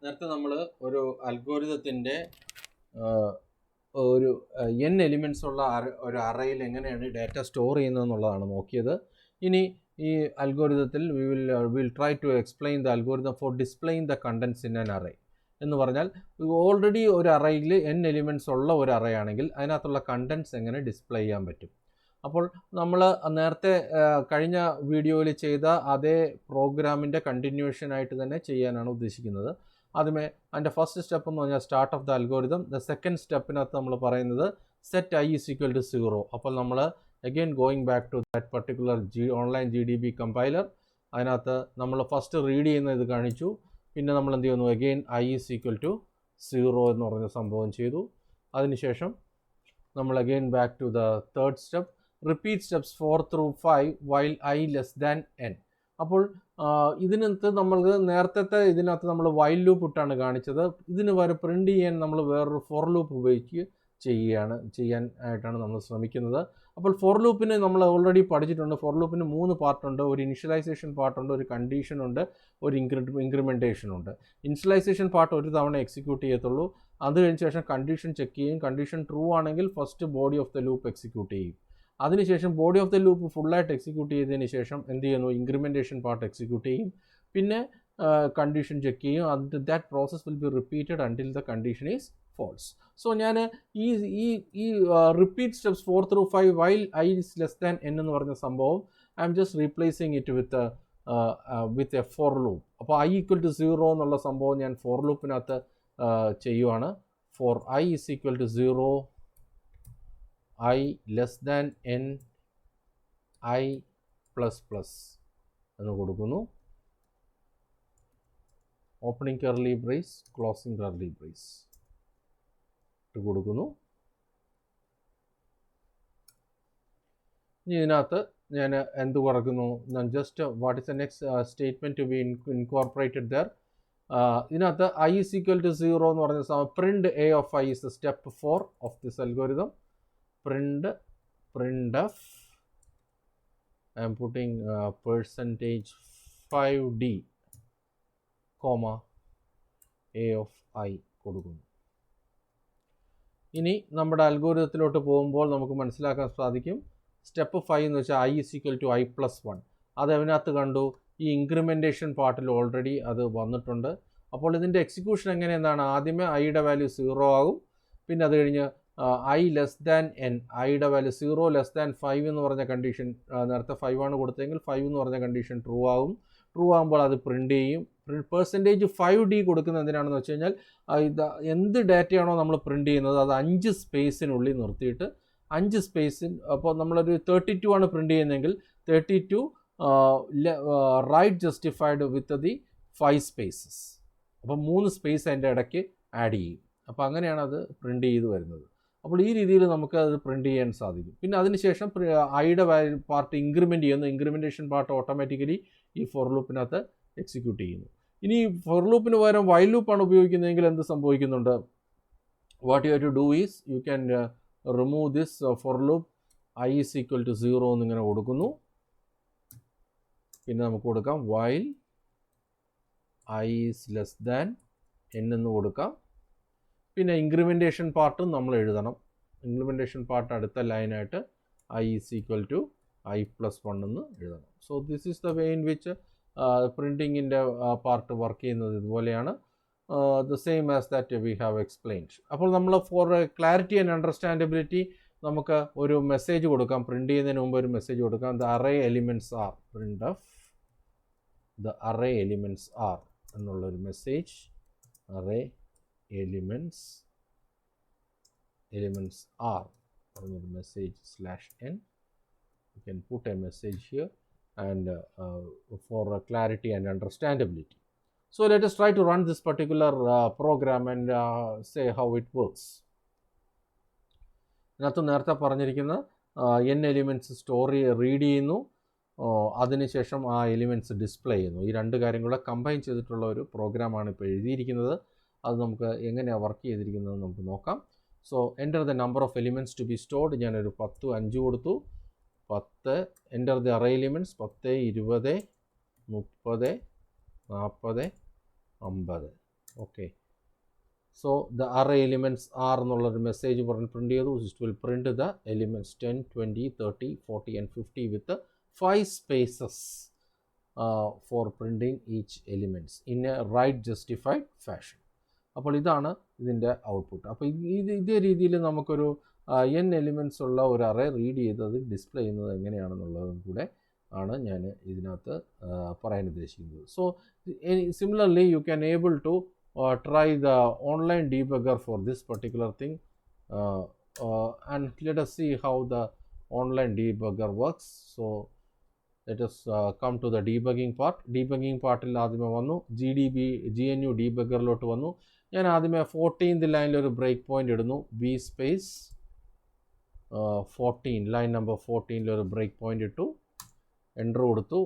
നേരത്തെ നമ്മൾ ഒരു അൽഗോരിതത്തിൻ്റെ ഒരു n എലിമെൻറ്റ്സ് ഉള്ള ഒരു അറയിൽ എങ്ങനെയാണ് ഡാറ്റ സ്റ്റോർ ചെയ്യുന്നതെന്നുള്ളതാണ് നോക്കിയത്. ഇനി ഈ അൽഗോരിതത്തിൽ will try to explain the algorithm for displaying the contents in an array. എന്ന് പറഞ്ഞാൽ ഓൾറെഡി ഒരു അറയിൽ n എലിമെൻറ്റ്സ് ഉള്ള ഒരു അറേ ആണെങ്കിൽ അതിനകത്തുള്ള കണ്ടൻസ് എങ്ങനെ ഡിസ്പ്ലേ ചെയ്യാൻ പറ്റും. അപ്പോൾ നമ്മൾ നേരത്തെ കഴിഞ്ഞ വീഡിയോയിൽ ചെയ്ത അതേ പ്രോഗ്രാമിൻ്റെ കണ്ടിന്യൂഷൻ ആയിട്ട് തന്നെ ചെയ്യാനാണ് ഉദ്ദേശിക്കുന്നത്. ആദ്യമേ അതിൻ്റെ ഫസ്റ്റ് സ്റ്റെപ്പ് എന്ന് പറഞ്ഞാൽ start of the algorithm. The second സ്റ്റെപ്പിനകത്ത് നമ്മൾ പറയുന്നത് set i is equal to 0. അപ്പോൾ നമ്മൾ again going back to that particular online GDB compiler. അതിനകത്ത് നമ്മൾ ഫസ്റ്റ് റീഡ് ചെയ്യുന്ന ഇത് കാണിച്ചു. പിന്നെ നമ്മൾ എന്ത് ചെയ്യുന്നു, again i is equal to 0 എന്ന് പറഞ്ഞ സംഭവം ചെയ്തു. അതിനുശേഷം നമ്മൾ again back to the third step, repeat steps 4 through 5 while i less than n. അപ്പോൾ ഇതിനകത്ത് നമ്മൾ നേരത്തെ ഇതിനകത്ത് നമ്മൾ വൈൽ ലൂപ്പ് ഇട്ടാണ് കാണിച്ചത്. ഇതിന് വരെ പ്രിൻ്റ് ചെയ്യാൻ നമ്മൾ വേറൊരു ഫോർ ലൂപ്പ് ഉപയോഗിച്ച് ചെയ്യാനായിട്ടാണ് നമ്മൾ ശ്രമിക്കുന്നത്. അപ്പോൾ ഫോർ ലൂപ്പിന് നമ്മൾ ഓൾറെഡി പഠിച്ചിട്ടുണ്ട്. ഫോർ ലൂപ്പിന് 3 പാർട്ടുണ്ട്. ഒരു ഇനിഷ്യലൈസേഷൻ പാർട്ടുണ്ട്, ഒരു കണ്ടീഷൻ ഉണ്ട്, ഒരു ഇൻക്രിമെൻറ്റേഷൻ ഉണ്ട്. ഇനിഷ്യലൈസേഷൻ പാർട്ട് ഒരു തവണ എക്സിക്യൂട്ട് ചെയ്യത്തുള്ളൂ. അത് കഴിഞ്ഞ ശേഷം കണ്ടീഷൻ ചെക്ക് ചെയ്യും. കണ്ടീഷൻ ട്രൂ ആണെങ്കിൽ first body of the loop execute ചെയ്യും. അതിനുശേഷം ബോഡി ഓഫ് ദ ലൂപ്പ് ഫുള്ളായിട്ട് എക്സിക്യൂട്ട് ചെയ്തതിന് ശേഷം എന്ത് ചെയ്യുന്നു, ഇൻക്രിമെൻറ്റേഷൻ പാർട്ട് എക്സിക്യൂട്ട് ചെയ്യും. പിന്നെ കണ്ടീഷൻ ചെക്ക് ചെയ്യും. That process will be repeated until the condition is false. So ഞാൻ ഈ repeat steps 4 through 5 while i is less than n എന്ന് പറഞ്ഞ സംഭവം I am just replacing it with A four loop. അപ്പോൾ i equal to 0 എന്നുള്ള സംഭവം ഞാൻ for ലൂപ്പിനകത്ത് ചെയ്യുവാണ്. For i is equal to 0, i less than n, i plus plus എന്ന് കൊടുക്കുന്നു. Opening curly brace, closing curly brace ഇട്ട് കൊടുക്കുന്നു. ഇനി ഇതിനകത്ത് ഞാൻ എന്ത് കുറക്കുന്നു, ഞാൻ just what is the next statement to be incorporated there. ഇതിനകത്ത് i ഈസ് ഈക്വൽ ടു 0 എന്ന് പറഞ്ഞ സമയം print a of i is step 4 of this algorithm. printf, I am putting %5d, comma a of i കൊടുക്കുന്നു. ഇനി നമ്മുടെ അൽഗോരിതത്തിലോട്ട് പോകുമ്പോൾ നമുക്ക് മനസ്സിലാക്കാൻ സാധിക്കും സ്റ്റെപ്പ് 5 എന്ന് വെച്ചാൽ i is equal to i plus 1. അത് അതിനകത്ത് കണ്ടു. ഈ ഇൻക്രിമെൻറ്റേഷൻ പാർട്ടിൽ ഓൾറെഡി അത് വന്നിട്ടുണ്ട്. അപ്പോൾ ഇതിൻ്റെ എക്സിക്യൂഷൻ എങ്ങനെയെന്നാണ്, ആദ്യമേ ഐയുടെ വാല്യൂ 0 ആകും. പിന്നെ അത് കഴിഞ്ഞ് i ലെസ് ദാൻ n, ഐയുടെ വാല്യൂ 0 ലെസ് ദാൻ 5 എന്ന് പറഞ്ഞ കണ്ടീഷൻ, നേരത്തെ 5 ആണ് കൊടുത്തെങ്കിൽ 5 എന്ന് പറഞ്ഞ കണ്ടീഷൻ ട്രൂ ആകും. ട്രൂ ആകുമ്പോൾ അത് പ്രിൻ്റ് ചെയ്യും. %5d കൊടുക്കുന്നത് എന്തിനാണെന്ന് വെച്ച് കഴിഞ്ഞാൽ ഇത് എന്ത് ഡാറ്റയാണോ നമ്മൾ പ്രിൻ്റ് ചെയ്യുന്നത് അത് 5 സ്പേസിനുള്ളിൽ നിർത്തിയിട്ട് 5 സ്പേസിൽ, അപ്പോൾ നമ്മളൊരു 32 ആണ് പ്രിൻ്റ് ചെയ്യുന്നതെങ്കിൽ 32 right justified with the 5 spaces. അപ്പോൾ 3 സ്പേസ് അതിൻ്റെ ഇടയ്ക്ക് ആഡ് ചെയ്യും. അപ്പോൾ അങ്ങനെയാണ് അത് പ്രിൻ്റ് ചെയ്ത് വരുന്നത്. അപ്പോൾ ഈ രീതിയിൽ നമുക്ക് അത് പ്രിൻ്റ് ചെയ്യാൻ സാധിക്കും. പിന്നെ അതിനുശേഷം ഐയുടെ പാർട്ട് ഇൻക്രിമെൻറ്റ് ചെയ്യുന്നു. ഇൻക്രിമെൻറ്റേഷൻ പാർട്ട് ഓട്ടോമാറ്റിക്കലി ഈ ഫോർ ലൂപ്പിനകത്ത് എക്സിക്യൂട്ട് ചെയ്യുന്നു. ഇനി ഫോർ ലൂപ്പിന് പകരം വൈൽ ലൂപ്പാണ് ഉപയോഗിക്കുന്നതെങ്കിൽ എന്ത് സംഭവിക്കുന്നുണ്ട്, what you have to do is you can remove this for loop. i is equal to 0 എന്നിങ്ങനെ കൊടുക്കുന്നു. പിന്നെ നമുക്ക് കൊടുക്കാം while i is less than n എന്ന് കൊടുക്കാം. പിന്നെ ഇൻക്രിമെൻറ്റേഷൻ പാർട്ടും നമ്മൾ എഴുതണം. ഇൻക്രിമെൻറ്റേഷൻ പാർട്ട് അടുത്ത ലൈനായിട്ട് i is equal to i plus 1 എന്ന് എഴുതണം. So this is the way in which പ്രിൻറ്റിങ്ങിൻ്റെ പാർട്ട് വർക്ക് ചെയ്യുന്നത് ഇതുപോലെയാണ്. The same as that we have explained. അപ്പോൾ നമ്മൾ ഫോർ ക്ലാരിറ്റി ആൻഡ് അണ്ടർസ്റ്റാൻഡബിലിറ്റി നമുക്ക് ഒരു മെസ്സേജ് കൊടുക്കാം. പ്രിൻ്റ് ചെയ്യുന്നതിന് മുമ്പ് ഒരു മെസ്സേജ് കൊടുക്കാം. The array elements R print of the array elements R എന്നുള്ളൊരു മെസ്സേജ്. അറേ എലിമെൻറ്റ്സ് are പറഞ്ഞൊരു message /n. You can put a message here and for clarity and understandability. So let us try to run this particular program and say how it works. ഇതിനകത്ത് നേരത്തെ പറഞ്ഞിരിക്കുന്ന n elements read ചെയ്യുന്നു, അതിനുശേഷം ആ elements display ചെയ്യുന്നു. ഈ രണ്ട് കാര്യങ്ങളെ കമ്പൈൻ ചെയ്തിട്ടുള്ള ഒരു പ്രോഗ്രാമാണ് ഇപ്പോൾ എഴുതിയിരിക്കുന്നത്. അത് നമുക്ക് എങ്ങനെയാണ് വർക്ക് ചെയ്തിരിക്കുന്നത് നമുക്ക് നോക്കാം. So enter the number of elements to be stored. ഞാനൊരു 10 5 കൊടുത്തു. 10. Enter the array elements 10 20 30 40 50. Okay. So the array elements are എന്നുള്ളൊരു മെസ്സേജ് പ്രിൻറ്റ് ചെയ്തു. It will print the elements 10, 20, 30, 40 and 50 with 5 spaces for printing each elements in a right justified fashion. അപ്പോൾ ഇതാണ് ഇതിൻ്റെ output. അപ്പോൾ ഇതേ രീതിയിൽ നമുക്കൊരു n എലിമെൻറ്റ്സ് ഉള്ള ഒരു അറേ റീഡ് ചെയ്തത് ഡിസ്പ്ലേ ചെയ്യുന്നത് എങ്ങനെയാണെന്നുള്ളതും കൂടെ ആണ് ഞാൻ ഇതിനകത്ത് പറയാൻ ഉദ്ദേശിക്കുന്നത്. So similarly you can able to try the online debugger for this particular thing, and let us see how the online debugger works. So let us come to the debugging part. Debugging part il adime vannu GNU debugger lotu vannu. ഞാൻ ആദ്യമേ 14th ലൈനിൽ ഒരു break point ഇടുന്നു. b space 14 line number 14 ഒരു break point ഇട്ടു, enter കൊടുത്തു.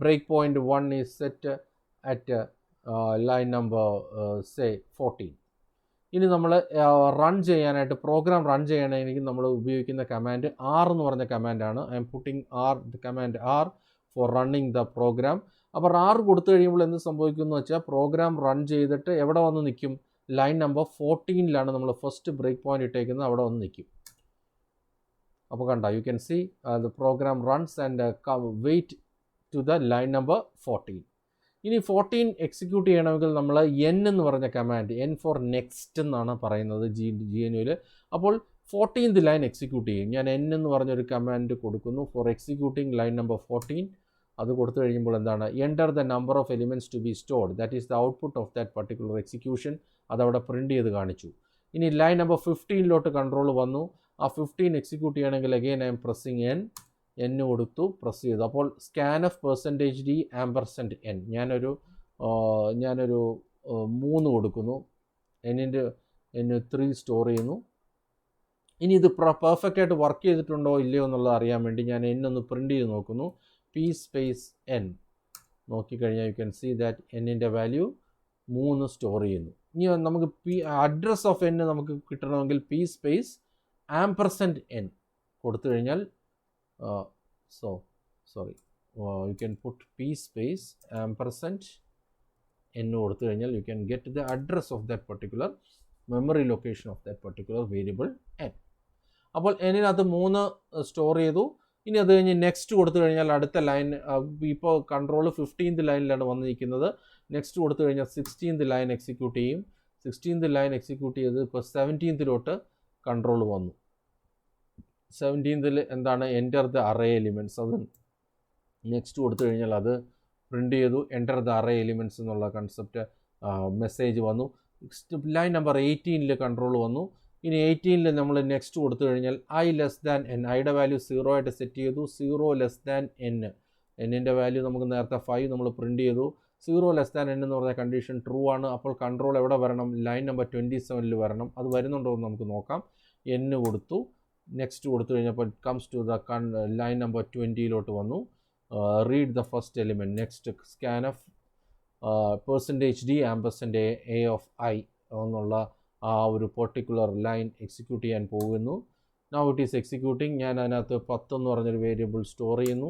Break point 1 is set at line number say 14. ഇനി നമ്മൾ റൺ ചെയ്യാനായിട്ട് പ്രോഗ്രാം റൺ ചെയ്യണമെങ്കിൽ നമ്മൾ ഉപയോഗിക്കുന്ന കമാൻഡ് ആർ എന്ന് പറഞ്ഞ കമാൻഡാണ്. I'm putting R the command R for running the program. അപ്പോൾ ആർ കൊടുത്തു കഴിയുമ്പോൾ എന്ത് സംഭവിക്കുമെന്ന് വെച്ചാൽ പ്രോഗ്രാം റൺ ചെയ്തിട്ട് എവിടെ വന്ന് നിൽക്കും? ലൈൻ നമ്പർ 14 നമ്മൾ ഫസ്റ്റ് ബ്രേക്ക് പോയിന്റ് ഇട്ടേക്കുന്നത്, അവിടെ വന്ന് നിൽക്കും. അപ്പോൾ കണ്ട, you can see the program runs and wait to the line number 14. ഇനി 14 എക്സിക്യൂട്ട് ചെയ്യണമെങ്കിൽ നമ്മൾ എൻ എന്ന് പറഞ്ഞ കമാൻഡ്, എൻ ഫോർ നെക്സ്റ്റ് എന്നാണ് പറയുന്നത് GNUവിൽ. അപ്പോൾ 14th ലൈൻ എക്സിക്യൂട്ട് ചെയ്യും. ഞാൻ എൻ എന്ന് പറഞ്ഞൊരു കമാൻഡ് കൊടുക്കുന്നു ഫോർ എക്സിക്യൂട്ടിംഗ് ലൈൻ നമ്പർ 14. അത് കൊടുത്തു കഴിയുമ്പോൾ എന്താണ്? Enter the number of elements to be stored, that is the output of that particular execution. അതവിടെ പ്രിൻറ്റ് ചെയ്ത് കാണിച്ചു. ഇനി ലൈൻ നമ്പർ 15 കൺട്രോൾ വന്നു. ആ 15 എക്സിക്യൂട്ട് ചെയ്യണമെങ്കിൽ again I M pressing N കൊടുത്തു, പ്രസ് ചെയ്തു. അപ്പോൾ സ്കാൻഫ് %d %n ഞാനൊരു 3 കൊടുക്കുന്നു. n 3 സ്റ്റോർ ചെയ്യുന്നു. ഇനി ഇത് പെർഫെക്റ്റ് ആയിട്ട് വർക്ക് ചെയ്തിട്ടുണ്ടോ ഇല്ലയോ എന്നുള്ളത് അറിയാൻ വേണ്ടി ഞാൻ n ഒന്ന് പ്രിൻറ്റ് ചെയ്ത് നോക്കുന്നു. p സ്പേസ് n നോക്കിക്കഴിഞ്ഞാൽ യു ക്യാൻ സീ ദാറ്റ് എന്നിൻ്റെ വാല്യൂ 3 സ്റ്റോർ ചെയ്യുന്നു. ഇനി നമുക്ക് അഡ്രസ് ഓഫ് n നമുക്ക് കിട്ടണമെങ്കിൽ p സ്പേസ് %n കൊടുത്തു കഴിഞ്ഞാൽ you can put p space %n കൊടുത്തു കഴിഞ്ഞാൽ you can get the address of that particular memory location of that particular variable n. അപ്പോൾ n-നകത്ത് 3 സ്റ്റോർ ചെയ്തു. ഇനി അത് കഴിഞ്ഞ് നെക്സ്റ്റ് കൊടുത്തു കഴിഞ്ഞാൽ അടുത്ത ലൈൻ, ഇപ്പോൾ കൺട്രോൾ 15th ലൈനിലാണ് വന്നിരിക്കുന്നത്. നെക്സ്റ്റ് കൊടുത്തു കഴിഞ്ഞാൽ 16th ലൈൻ എക്സിക്യൂട്ട് ചെയ്യും. 16th ലൈൻ എക്സിക്യൂട്ട് ചെയ്ത് ഇപ്പോൾ 17th കൺട്രോൾ വന്നു. 17th എന്താണ്? Enter the array elements. അത് നെക്സ്റ്റ് കൊടുത്തു കഴിഞ്ഞാൽ അത് പ്രിൻ്റ് ചെയ്തു. എൻ്റർ ദ അറേ എലിമെൻറ്റ്സ് എന്നുള്ള കൺസെപ്റ്റ് മെസ്സേജ് വന്നു. ലൈൻ നമ്പർ 18 കൺട്രോൾ വന്നു. ഇനി 18 നമ്മൾ നെക്സ്റ്റ് കൊടുത്തു കഴിഞ്ഞാൽ i<n, ഐയുടെ വാല്യൂ 0 ആയിട്ട് സെറ്റ് ചെയ്തു. 0 എന്നിൻ്റെ വാല്യൂ നമുക്ക് നേരത്തെ 5 നമ്മൾ പ്രിൻ്റ് ചെയ്തു. 0 എന്ന് പറഞ്ഞ കണ്ടീഷൻ ട്രൂ ആണ്. അപ്പോൾ കൺട്രോൾ എവിടെ വരണം? ലൈൻ നമ്പർ 27 വരണം. അത് വരുന്നുണ്ടോ എന്ന് നമുക്ക് നോക്കാം. n കൊടുത്തു, നെക്സ്റ്റ് കൊടുത്തു കഴിഞ്ഞപ്പോൾ comes to the line number 20 വന്നു. Read the first element. Next scanf %d %a of i എന്നുള്ള ആ ഒരു പെർട്ടിക്കുലർ ലൈൻ എക്സിക്യൂട്ട് ചെയ്യാൻ പോകുന്നു. Now it is executing. ഞാൻ അതിനകത്ത് 10 എന്ന് പറഞ്ഞൊരു വേരിയബിൾ സ്റ്റോർ ചെയ്യുന്നു.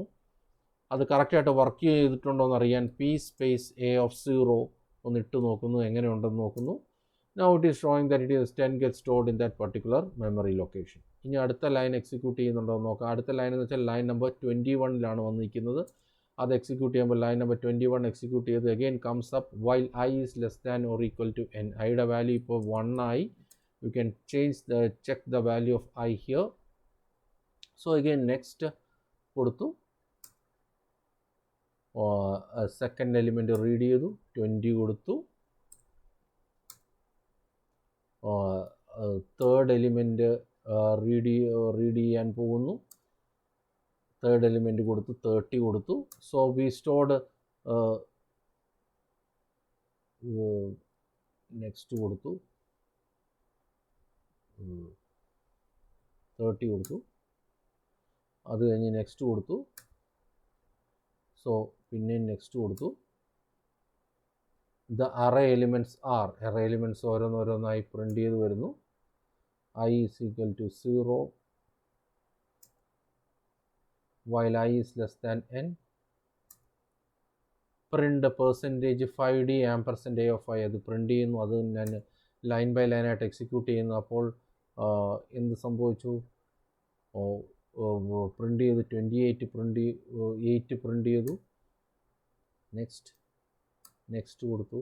അത് കറക്റ്റായിട്ട് വർക്ക് ചെയ്തിട്ടുണ്ടോ എന്ന് അറിയാൻ p സ്പേസ് a of 0 ഒന്ന് ഇട്ട് നോക്കുന്നു, എങ്ങനെയുണ്ടെന്ന് നോക്കുന്നു. Now it is showing that it is 10 gets stored in that particular memory location. ഇനി അടുത്ത ലൈൻ എക്സിക്യൂട്ട് ചെയ്യുന്നുണ്ടോ എന്ന് നോക്കാം. അടുത്ത ലൈൻ എന്ന് വെച്ചാൽ ലൈൻ നമ്പർ 21 വന്നിരിക്കുന്നത്. അത് എക്സിക്യൂട്ട് ചെയ്യുമ്പോൾ ലൈൻ നമ്പർ 21 എക്സിക്യൂട്ട് ചെയ്ത് again comes up while i is less than or equal to n. ഐയുടെ വാല്യൂ ഇപ്പോൾ 1 ആയി. You can check the value of I here. So again next കൊടുത്തു. സെക്കൻഡ് എലിമെൻറ്റ് റീഡ് ചെയ്തു, 20 കൊടുത്തു. Third element read ചെയ്യാൻ പോകുന്നു. Third element കൊടുത്തു, 30 കൊടുത്തു. സോ വി സ്റ്റോർഡ് നെക്സ്റ്റ് കൊടുത്തു, 30 കൊടുത്തു. അത് കഴിഞ്ഞ് നെക്സ്റ്റ് കൊടുത്തു. സോ പിന്നെ നെക്സ്റ്റ് കൊടുത്തു. The array elements are, array elements ഓരോന്നോരോന്നായി പ്രിൻ്റ് ചെയ്ത് വരുന്നു. i is equal to 0 while I is less than n. Print percentage 5D ആംപർസെൻ്റ് A അത് പ്രിൻ്റ് ചെയ്യുന്നു. അത് ഞാൻ ലൈൻ ബൈ ലൈനായിട്ട് എക്സിക്യൂട്ട് ചെയ്യുന്നു. അപ്പോൾ എന്ത് സംഭവിച്ചു? പ്രിൻ്റ് ചെയ്തു 28 പ്രിൻ്റ് ചെയ്തു. നെക്സ്റ്റ് കൊടുത്തു.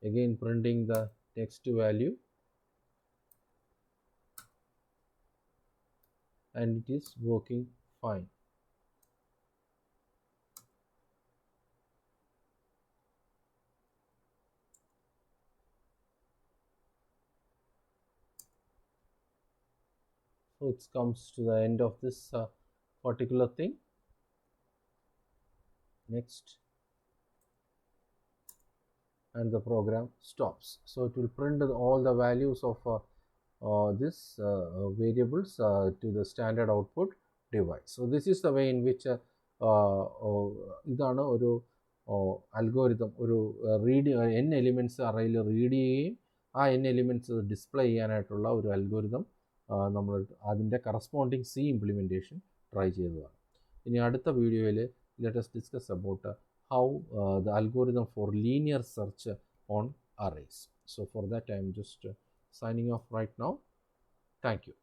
again printing the text value and it is working fine. So it comes to the end of this particular thing. Next, and the program stops. So it will print all the values of this variables to the standard output device. So this is the way in which ഇതാണ് ഒരു algorithm. ഒരു read n elements അറയിൽ read ചെയ്യുകയും ആ n elements display ചെയ്യാനായിട്ടുള്ള ഒരു algorithm നമ്മൾ അതിൻ്റെ കറസ്പോണ്ടിങ് C ഇംപ്ലിമെൻറ്റേഷൻ ട്രൈ ചെയ്തതാണ്. ഇനി അടുത്ത വീഡിയോയിൽ let us discuss about how the algorithm for linear search on arrays. So for that I am just signing off right now. Thank you.